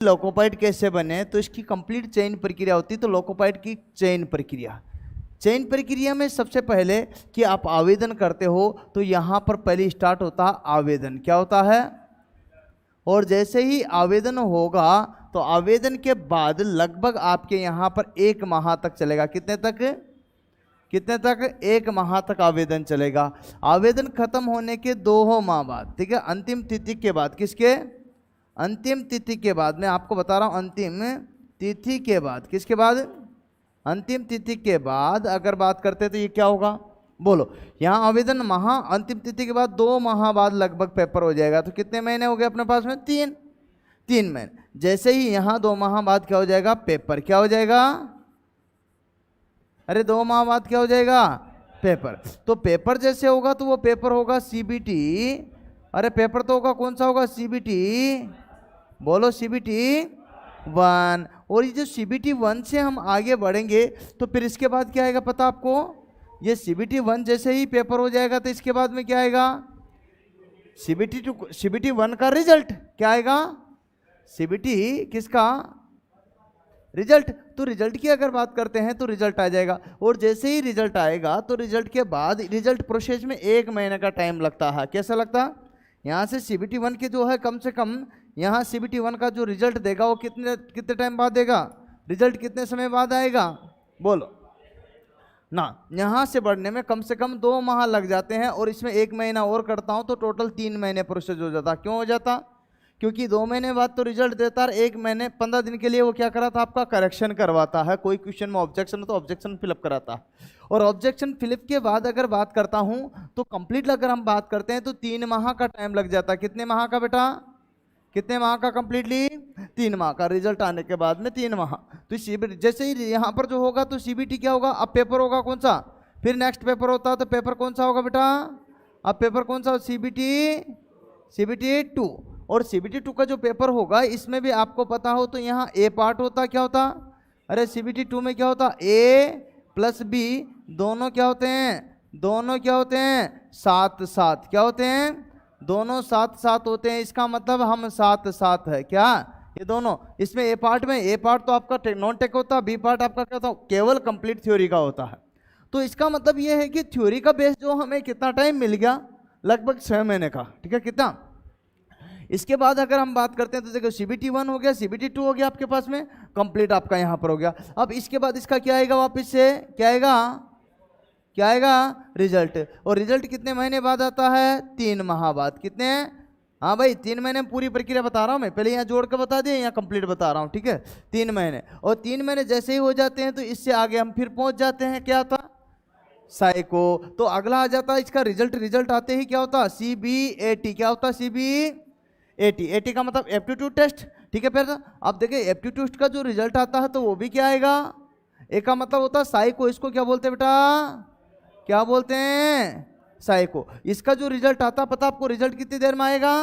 लोकोपाइड कैसे बने, तो इसकी कंप्लीट चयन प्रक्रिया होती है। तो लोकोपाइड की चयन प्रक्रिया में सबसे पहले कि आप आवेदन करते हो तो यहाँ पर पहले स्टार्ट होता है आवेदन। क्या होता है? और जैसे ही आवेदन होगा तो आवेदन के बाद लगभग आपके यहाँ पर 1 माह तक चलेगा। कितने तक? 1 माह तक आवेदन चलेगा। आवेदन खत्म होने के 2 माह बाद, ठीक है, अंतिम तिथि के बाद, किसके? अंतिम तिथि के बाद। मैं आपको बता रहा हूं अंतिम तिथि के बाद। किसके बाद? अंतिम तिथि के बाद अगर बात करते तो ये क्या होगा, बोलो। यहाँ आवेदन अंतिम तिथि के बाद 2 माह बाद लगभग पेपर हो जाएगा। तो कितने महीने हो गए अपने पास में? 3 महीने। जैसे ही यहाँ 2 माह बाद क्या हो जाएगा? पेपर। क्या हो जाएगा? अरे 2 माह बाद क्या हो जाएगा? पेपर। तो पेपर जैसे होगा तो वो पेपर होगा सीबीटी। अरे पेपर तो होगा, कौन सा होगा? सीबीटी। बोलो, सीबीटी 1। और ये जो सीबीटी 1 से हम आगे बढ़ेंगे तो फिर इसके बाद क्या आएगा पता आपको? ये सीबीटी 1 जैसे ही पेपर हो जाएगा तो इसके बाद में क्या आएगा? सीबीटी 1 का रिजल्ट। क्या आएगा? सीबीटी किसका? रिजल्ट। तो रिजल्ट की अगर बात करते हैं तो रिजल्ट आ जाएगा। और जैसे ही रिजल्ट आएगा तो रिजल्ट के बाद रिजल्ट प्रोसेस में 1 महीने का टाइम लगता है। कैसा लगता है? यहाँ से सीबीटी 1 के जो है कम से कम यहाँ सीबीटी 1 का जो रिजल्ट देगा वो कितने टाइम बाद देगा? रिजल्ट कितने समय बाद आएगा? बोलो ना। यहाँ से बढ़ने में कम से कम 2 माह लग जाते हैं और इसमें 1 महीना और करता हूँ तो टोटल 3 महीने प्रोसेस हो जाता। क्यों हो जाता? क्योंकि 2 महीने बाद तो रिजल्ट देता है, 1 महीने 15 दिन के लिए वो क्या कराता? आपका करेक्शन करवाता है। कोई क्वेश्चन में ऑब्जेक्शन हो तो ऑब्जेक्शन फिलअप कराता है। और ऑब्जेक्शन फिलअप के बाद अगर बात करता हूं तो कंप्लीट अगर हम बात करते हैं तो 3 माह का टाइम लग जाता है। कितने माह का बेटा? कितने माह का कंप्लीटली? 3 माह का। रिजल्ट आने के बाद में 3 माह। तो जैसे ही यहाँ पर जो होगा तो सीबीटी क्या होगा? अब पेपर होगा कौन सा? फिर नेक्स्ट पेपर होता है तो पेपर कौन सा होगा बेटा? अब पेपर कौन सा? सीबीटी 2। और सीबीटी 2 का जो पेपर होगा इसमें भी आपको पता हो तो यहाँ ए पार्ट होता। क्या होता? अरे सीबीटी 2 में क्या होता? ए प्लस बी दोनों क्या होते हैं? दोनों क्या होते हैं? 7 क्या होते हैं? दोनों 7 होते हैं। इसका मतलब हम 7 है। क्या ये दोनों? इसमें ए पार्ट तो आपका नॉन टेक होता है, बी पार्ट आपका क्या होता है? केवल कंप्लीट थ्योरी का होता है। तो इसका मतलब ये है कि थ्योरी का बेस जो हमें कितना टाइम मिल गया? लगभग 6 महीने का। ठीक है, कितना? इसके बाद अगर हम बात करते हैं तो देखो सीबीटी 1 हो गया, सीबीटी 2 हो गया आपके पास में कंप्लीट आपका यहाँ पर हो गया। अब इसके बाद इसका क्या आएगा? वापस से क्या आएगा? क्या आएगा? रिजल्ट। और रिजल्ट कितने महीने बाद आता है? 3 माह बाद। कितने? हाँ भाई 3 महीने में पूरी प्रक्रिया बता रहा हूँ मैं, पहले यहाँ जोड़ कर बता दिया, यहाँ कंप्लीट बता रहा हूँ। ठीक है, 3 महीने। और 3 महीने जैसे ही हो जाते हैं तो इससे आगे हम फिर पहुंच जाते हैं। क्या था? साइको। तो अगला आ जाता है इसका रिजल्ट आते ही क्या होता? सीबीएटी। क्या होता? सीबीएटी का मतलब एप्टीट्यूड टेस्ट। ठीक है, फिर अब देखिए एप्टीट्यूड का जो रिजल्ट आता है तो वो भी क्या आएगा? एक का मतलब होता है साइको। इसको क्या बोलते हैं बेटा? क्या बोलते हैं? साइको। इसका जो रिजल्ट आता है पता आपको रिजल्ट कितनी देर में आएगा?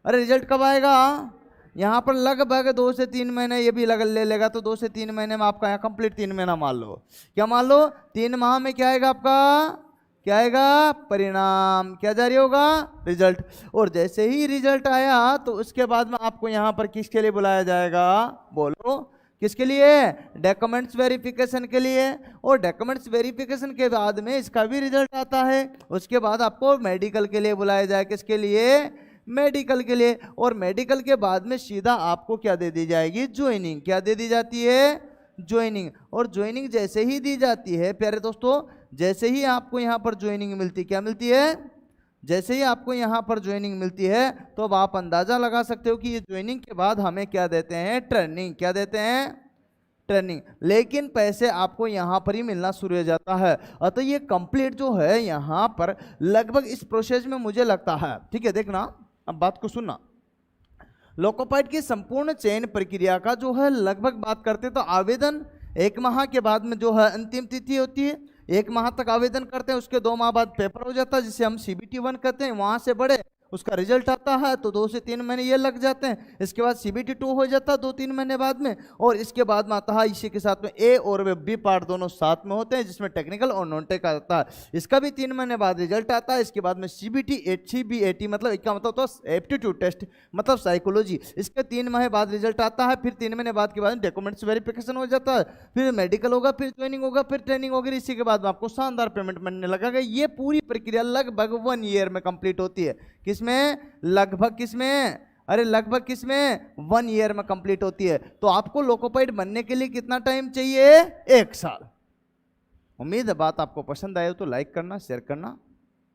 अरे रिजल्ट कब आएगा? यहाँ पर लगभग 2 से 3 महीने ये भी ले लेगा तो 2 से 3 महीने में आपका यहाँ कंप्लीट 3 महीना मान लो। क्या मान लो? 3 माह में क्या आएगा आपका? क्या आएगा? परिणाम। क्या जारी होगा? रिजल्ट। और जैसे ही रिजल्ट आया तो उसके बाद में आपको यहाँ पर किसके लिए बुलाया जाएगा? बोलो किसके लिए? डॉक्यूमेंट्स वेरिफिकेशन के लिए। और डॉक्यूमेंट्स वेरिफिकेशन के बाद में इसका भी रिजल्ट आता है। उसके बाद आपको मेडिकल के लिए बुलाया जाए। किसके लिए? मेडिकल के लिए। और मेडिकल के बाद में सीधा आपको क्या दे दी जाएगी? ज्वाइनिंग। क्या दे दी जाती है? ज्वाइनिंग। और ज्वाइनिंग जैसे ही दी जाती है प्यारे दोस्तों, जैसे ही आपको यहाँ पर ज्वाइनिंग मिलती, क्या मिलती है? जैसे ही आपको यहाँ पर ज्वाइनिंग मिलती है तो अब आप अंदाजा लगा सकते हो कि ये ज्वाइनिंग के बाद हमें क्या देते हैं? ट्रेनिंग। क्या देते हैं? ट्रेनिंग। लेकिन पैसे आपको यहाँ पर ही मिलना शुरू हो जाता है। अतः ये कंप्लीट जो है यहाँ पर लगभग इस प्रोसेस में मुझे लगता है, ठीक है, देखना अब बात को सुनना, लोकोपाइड की संपूर्ण चयन प्रक्रिया का जो है लगभग बात करते तो आवेदन 1 माह के बाद में जो है अंतिम तिथि होती है। 1 माह तक आवेदन करते हैं, उसके 2 माह बाद पेपर हो जाता है जिसे हम सीबीटी 1 कहते हैं। वहां से बढ़े उसका रिजल्ट आता है तो 2 से 3 महीने ये लग जाते हैं। इसके बाद CBT 2 हो जाता है 2-3 महीने बाद में, और इसके बाद में आता है इसी के साथ में A और B पार्ट दोनों साथ में होते हैं, जिसमें टेक्निकल और नॉन टेक आता है। इसका भी 3 महीने बाद रिजल्ट आता है। इसके बाद में CBT मतलब इसका मतलब तो एप्टीट्यूड टेस्ट मतलब साइकोलॉजी, इसके 3 महीने बाद रिजल्ट आता है। फिर 3 महीने बाद के बाद डॉक्यूमेंट्स वेरिफिकेशन हो जाता है, फिर मेडिकल होगा, फिर ज्वाइनिंग होगा, फिर ट्रेनिंग होगी। इसी के बाद में आपको शानदार पेमेंट मिलने लगेगा। ये पूरी प्रक्रिया लगभग 1 ईयर में कंप्लीट होती है। किसमें? लगभग किसमें? अरे लगभग किसमें? 1 ईयर में कंप्लीट होती है। तो आपको लोकोपाइड बनने के लिए कितना टाइम चाहिए? 1 साल। उम्मीद है बात आपको पसंद आए तो लाइक करना, शेयर करना।